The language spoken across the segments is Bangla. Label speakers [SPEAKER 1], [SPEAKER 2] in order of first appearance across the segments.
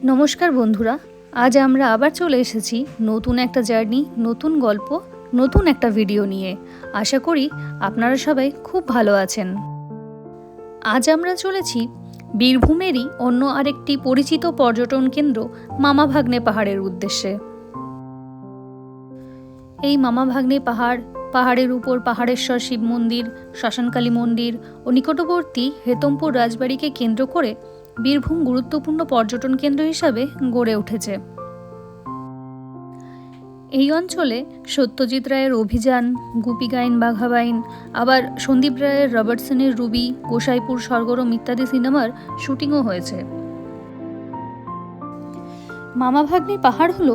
[SPEAKER 1] নমস্কার বন্ধুরা, আজ আমরা আবার চলে এসেছি নতুন একটা জার্নি, নতুন গল্প, নতুন একটা ভিডিও নিয়ে। আশা করি আপনারা সবাই খুব ভালো আছেন। আজ আমরা চলেছি বীরভূমেরই অন্য আরেকটি পরিচিত পর্যটন কেন্দ্র মামা ভাগ্নে পাহাড়ের উদ্দেশ্যে। এই মামা ভাগ্নে পাহাড়ের উপর পাহাড়েশ্বর শিব মন্দির, শ্মশানকালী মন্দির ও নিকটবর্তী হেতমপুর রাজবাড়িকে কেন্দ্র করে বীরভূম গুরুত্বপূর্ণ পর্যটন কেন্দ্র হিসাবে গড়ে উঠেছে। এই অঞ্চলে সত্যজিৎ রায়ের অভিযান, গুপি গাইন বাঘা বাইন, আবার সন্দীপ রায়ের রবার্টসনের রুবি, গোসাইপুর সরগরম ইত্যাদি সিনেমার শুটিংও হয়েছে। মামাভাগ্নে পাহাড় হল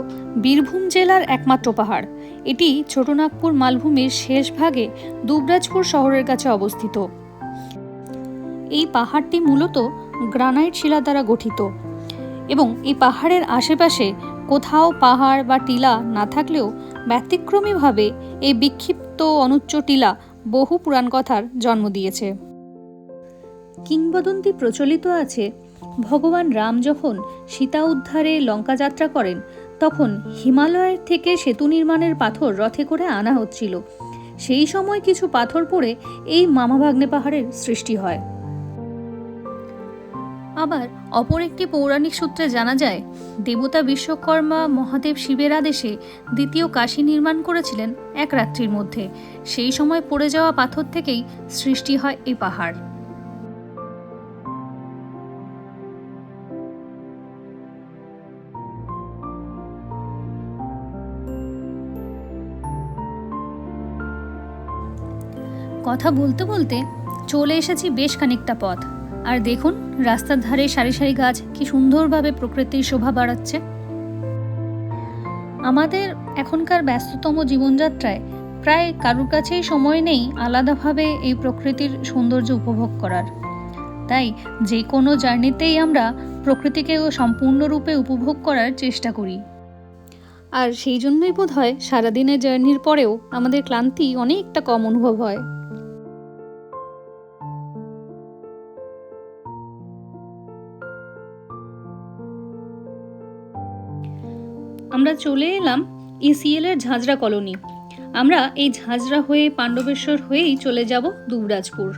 [SPEAKER 1] বীরভূম জেলার একমাত্র পাহাড়। এটি ছোটনাগপুর মালভূমির শেষ ভাগে দুবরাজপুর শহরের কাছে অবস্থিত। এই পাহাড়টি মূলত গ্রানাইট শিলা দ্বারা গঠিত এবং এই পাহাড়ের আশেপাশে কোথাও পাহাড় বা টিলা না থাকলেও ব্যতিক্রমীভাবে এই বিক্ষিপ্ত অনুচ্চ টিলা বহু পুরাণ কথার জন্ম দিয়েছে। কিংবদন্তি প্রচলিত আছে, ভগবান রাম যখন সীতা উদ্ধারে লঙ্কা যাত্রা করেন তখন হিমালয়ের থেকে সেতু নির্মাণের পাথর রথে করে আনা হচ্ছিল। সেই সময় কিছু পাথর পড়ে এই মামাভাগ্নে পাহাড়ের সৃষ্টি হয়। আবার অপর একটি পৌরাণিক সূত্রে জানা যায়, দেবতা বিশ্বকর্মা মহাদেব শিবের আদেশে দ্বিতীয় কাশী নির্মাণ করেছিলেন এক রাত্রির মধ্যে। সেই সময় পড়ে যাওয়া পাথর থেকেই সৃষ্টি হয় এই পাহাড়। কথা বলতে বলতে চলে এসেছি বেশ খানিকটা পথ, আর দেখুন রাস্তার ধারে সারি সারি গাছ কি সুন্দরভাবে প্রকৃতির শোভা বাড়াচ্ছে। আমাদের এখনকার ব্যস্ততম জীবনযাত্রায় প্রায় কারুর কাছেই সময় নেই আলাদাভাবে এই প্রকৃতির সৌন্দর্য উপভোগ করার। তাই যে কোনো জার্নিতেই আমরা প্রকৃতিকে সম্পূর্ণরূপে উপভোগ করার চেষ্টা করি। আর সেই জন্যই বোধহয় সারাদিনের জার্নির পরেও আমাদের ক্লান্তি অনেকটা কম অনুভব হয়। আমরা চলে এলাম ইসিএল এর ঝাঁঝরা কলোনি। আমরা এই ঝাঁঝরা হয়ে পাণ্ডবেশ্বর হয়েই চলে যাব দুবরাজপুর।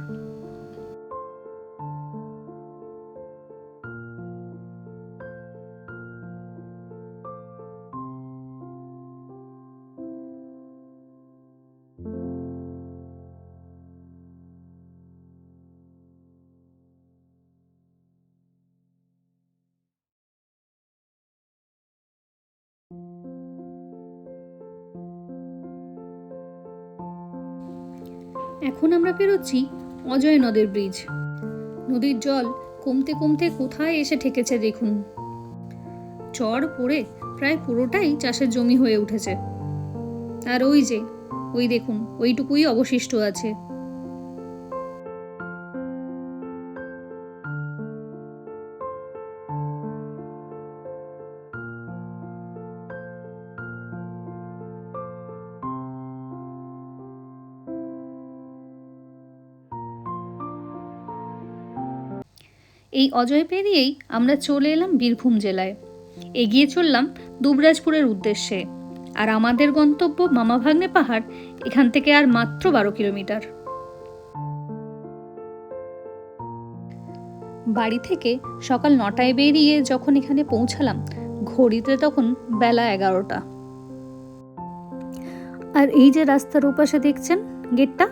[SPEAKER 1] এখন আমরা পেরোচ্ছি অজয় নদের ব্রিজ। নদীর জল কমতে কমতে কোথায় এসে ঠেকেছে দেখুন। চর পড়ে প্রায় পুরোটাই চাষের জমি হয়ে উঠেছে। আর ওই দেখুন, ওইটুকুই অবশিষ্ট আছে। এই অজয় পেরিয়েই আমরা চলে এলাম বীরভূম জেলায়। এগিয়ে চললাম দুবরাজপুরের উদ্দেশ্যে। আর আমাদের গন্তব্য মামাভাগ্নে পাহাড়, এখান থেকে আর মাত্র 12 কিলোমিটার। বাড়ি থেকে সকাল 9টায় বেরিয়ে যখন এখানে পৌঁছালাম, ঘড়িতে তখন বেলা 11টা। আর এই যে রাস্তার ওপাশে দেখছেন গেটটা,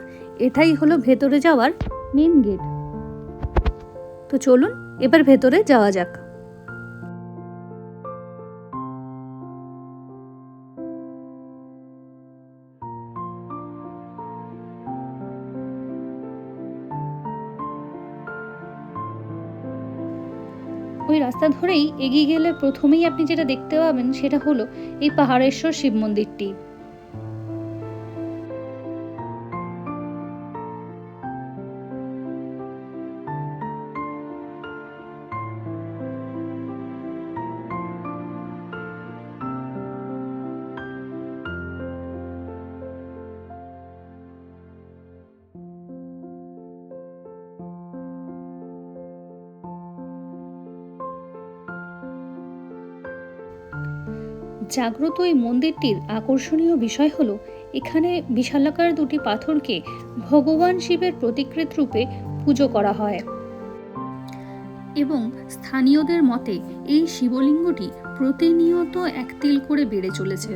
[SPEAKER 1] এটাই হলো ভেতরে যাওয়ার মেন গেট। তো চলুন এবার ভেতরে যাওয়া যাক। ওই রাস্তা ধরেই এগিয়ে গেলে প্রথমেই আপনি যেটা দেখতে পাবেন সেটা হলো এই পাহাড়েশ্বর শিব মন্দিরটি। জাগ্রত এই মন্দিরটির আকর্ষণীয় বিষয় হলো এখানে বিশালাকার দুটি পাথরকে ভগবান শিবের প্রতিকৃত রূপে পুজো করা হয় এবং স্থানীয়দের মতে এই শিবলিঙ্গটি প্রতিনিয়ত এক তিল করে বেড়ে চলেছে।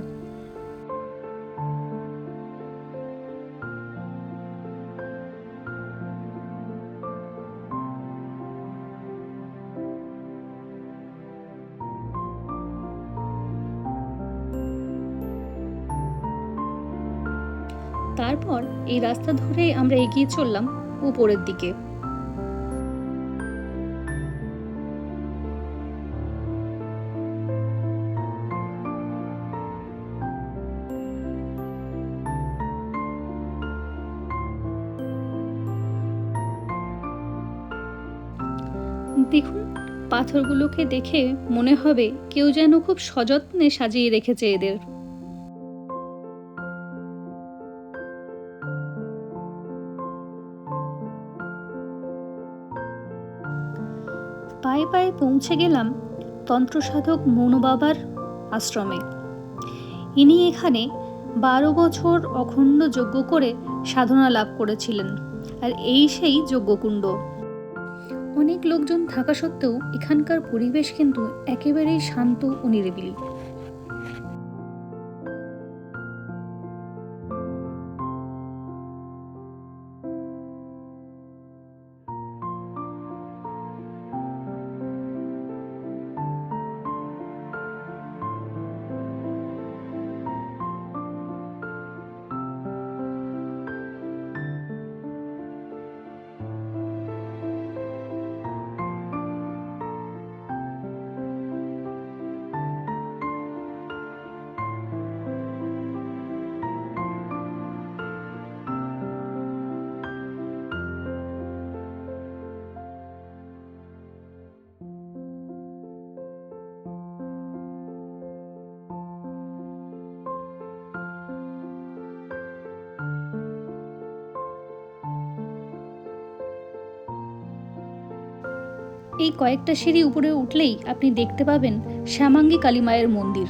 [SPEAKER 1] তারপর এই রাস্তা ধরে আমরা এগিয়ে চললাম উপরের দিকে। দেখুন, পাথরগুলোকে দেখে মনে হবে কেউ যেন খুব সযত্নে সাজিয়ে রেখেছে এদের। পায়ে পায়ে পৌঁছে গেলাম তন্ত্রসাধক মনুবাবার আশ্রমে। ইনি এখানে 12 বছর অখণ্ড যজ্ঞ করে সাধনা লাভ করেছিলেন, আর এই সেই যজ্ঞকুণ্ড। অনেক লোকজন থাকা সত্ত্বেও এখানকার পরিবেশ কিন্তু একেবারেই শান্ত ও নিরিবিলি। এই কয়েকটা সিঁড়ি উপরে উঠলেই আপনি দেখতে পাবেন শ্যামাঙ্গী কালী মায়ের মন্দির।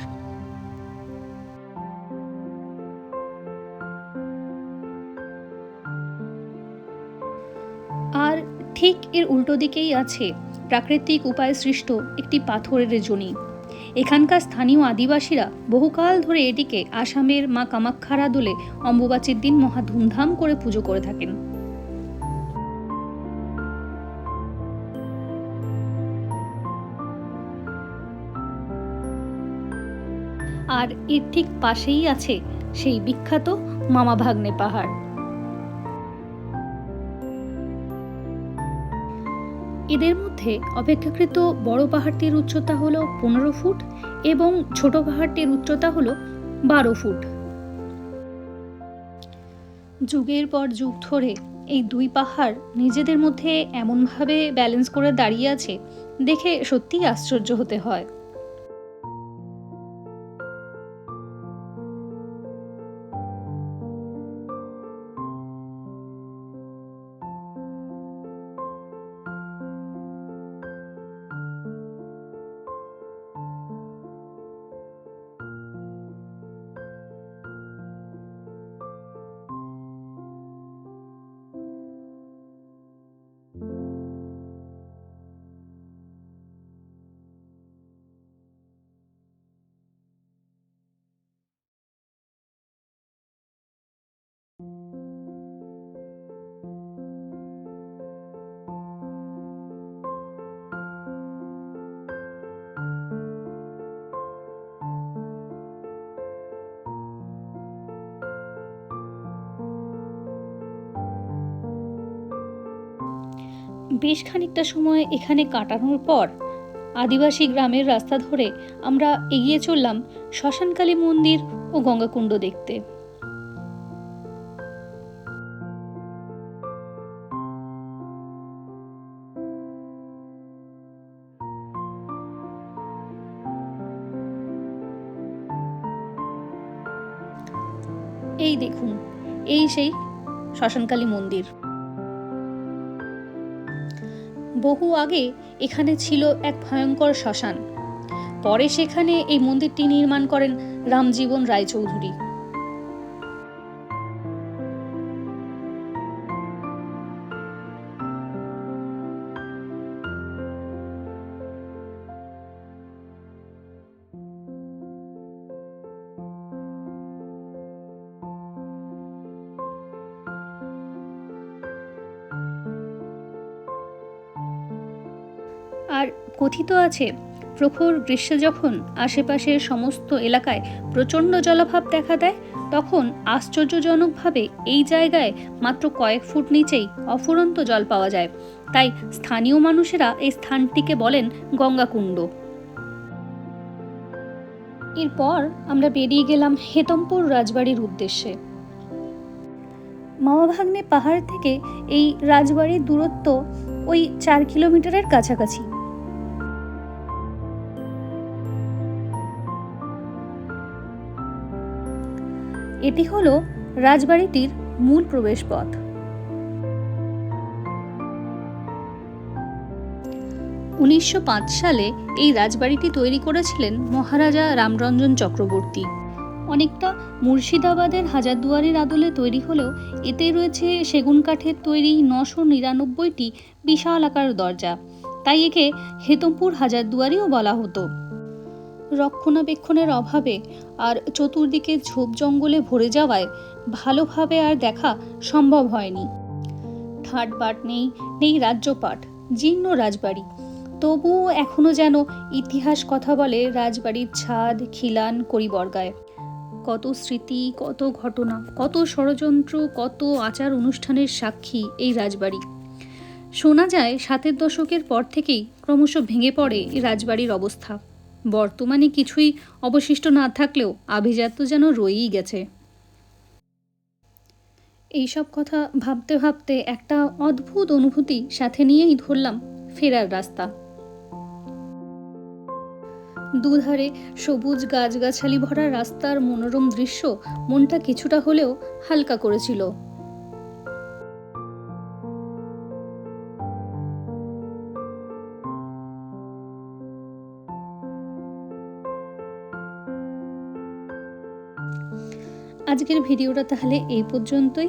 [SPEAKER 1] আর ঠিক এর উল্টো দিকেই আছে প্রাকৃতিক উপায়ে সৃষ্ট একটি পাথরের জনি। এখানকার স্থানীয় আদিবাসীরা বহুকাল ধরে এটিকে আসামের মা কামাখ্যার আদলে অম্বুবাচীর দিন মহা ধুমধাম করে পুজো করে থাকেন। আর এর ঠিক পাশেই আছে সেই বিখ্যাত মামা ভাগ্নে পাহাড়। এদের মধ্যে অপেক্ষাকৃত বড় পাহাড়টির উচ্চতা হলো 15 ফুট এবং ছোট পাহাড়টির উচ্চতা হলো 12 ফুট। যুগের পর যুগ ধরে এই দুই পাহাড় নিজেদের মধ্যে এমনভাবে ব্যালেন্স করে দাঁড়িয়ে আছে, দেখে সত্যিই আশ্চর্য হতে হয়। বেশ খানিকটা সময় এখানে কাটানোর পর আদিবাসী গ্রামের রাস্তা ধরে আমরা এগিয়ে চললাম শ্মশানকালী মন্দির ও গঙ্গাকুণ্ড দেখতে। এই দেখুন, এই সেই শ্মশানকালী মন্দির। বহু আগে এখানে ছিল এক ভয়ঙ্কর শ্মশান। পরে সেখানে এই মন্দিরটি নির্মাণ করেন রামজীবন রায়চৌধুরী। আর কথিত আছে, প্রখর গ্রীষ্মে যখন আশেপাশের সমস্ত এলাকায় প্রচণ্ড জলাভাব দেখা দেয়, তখন আশ্চর্যজনকভাবে এই জায়গায় মাত্র কয়েক ফুট নিচেই অফুরন্ত জল পাওয়া যায়। তাই স্থানীয় মানুষেরা এই স্থানটিকে বলেন গঙ্গাকুণ্ড। এরপর আমরা বেরিয়ে গেলাম হেতমপুর রাজবাড়ির উদ্দেশ্যে। মামা ভাগ্নে পাহাড় থেকে এই রাজবাড়ির দূরত্ব ওই 4 কিলোমিটারের কাছাকাছি। এটি হলো রাজবাড়িটির মূল প্রবেশপথ। 1905 সালে এই রাজবাড়িটি তৈরি করেছিলেন মহারাজা রামরঞ্জন চক্রবর্তী। অনেকটা মুর্শিদাবাদের হাজারদুয়ারির আদলে তৈরি হলেও এতে রয়েছে সেগুন কাঠের তৈরি 999টি বিশাল আকার দরজা, তাই একে হেতমপুর হাজারদুয়ারিও বলা হতো। রক্ষণাবেক্ষণের অভাবে আর চতুর্দিকে ঝোপ জঙ্গলে ভরে যাওয়ায় ভালোভাবে আর দেখা সম্ভব হয়নি। ঠাটবাট নেই রাজ্যপাট, জীর্ণ রাজবাড়ি, তবুও এখনো যেন ইতিহাস কথা বলে রাজবাড়ির ছাদ, খিলান, কড়িবর্গায়। কত স্মৃতি, কত ঘটনা, কত ষড়যন্ত্র, কত আচার অনুষ্ঠানের সাক্ষী এই রাজবাড়ি। শোনা যায় 7-এর দশকের পর থেকেই ক্রমশ ভেঙে পড়ে এই রাজবাড়ির অবস্থা। বর্তমানে কিছুই অবশিষ্ট না থাকলেও আভিজাত্য যেন রয়েই গেছে। এইসব কথা ভাবতে ভাবতে একটা অদ্ভুত অনুভূতি সাথে নিয়েই ধরলাম ফেরার রাস্তা। দুধারে সবুজ গাছগাছালি ভরা রাস্তার মনোরম দৃশ্য মনটা কিছুটা হলেও হালকা করেছিল। আজকের ভিডিওটা তাহলে এই পর্যন্তই।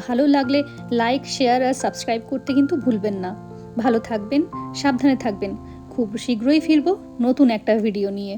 [SPEAKER 1] ভালো লাগলে লাইক, শেয়ার আর সাবস্ক্রাইব করতে কিন্তু ভুলবেন না। ভালো থাকবেন, সাবধানে থাকবেন। খুব শীঘ্রই ফিরবো নতুন একটা ভিডিও নিয়ে।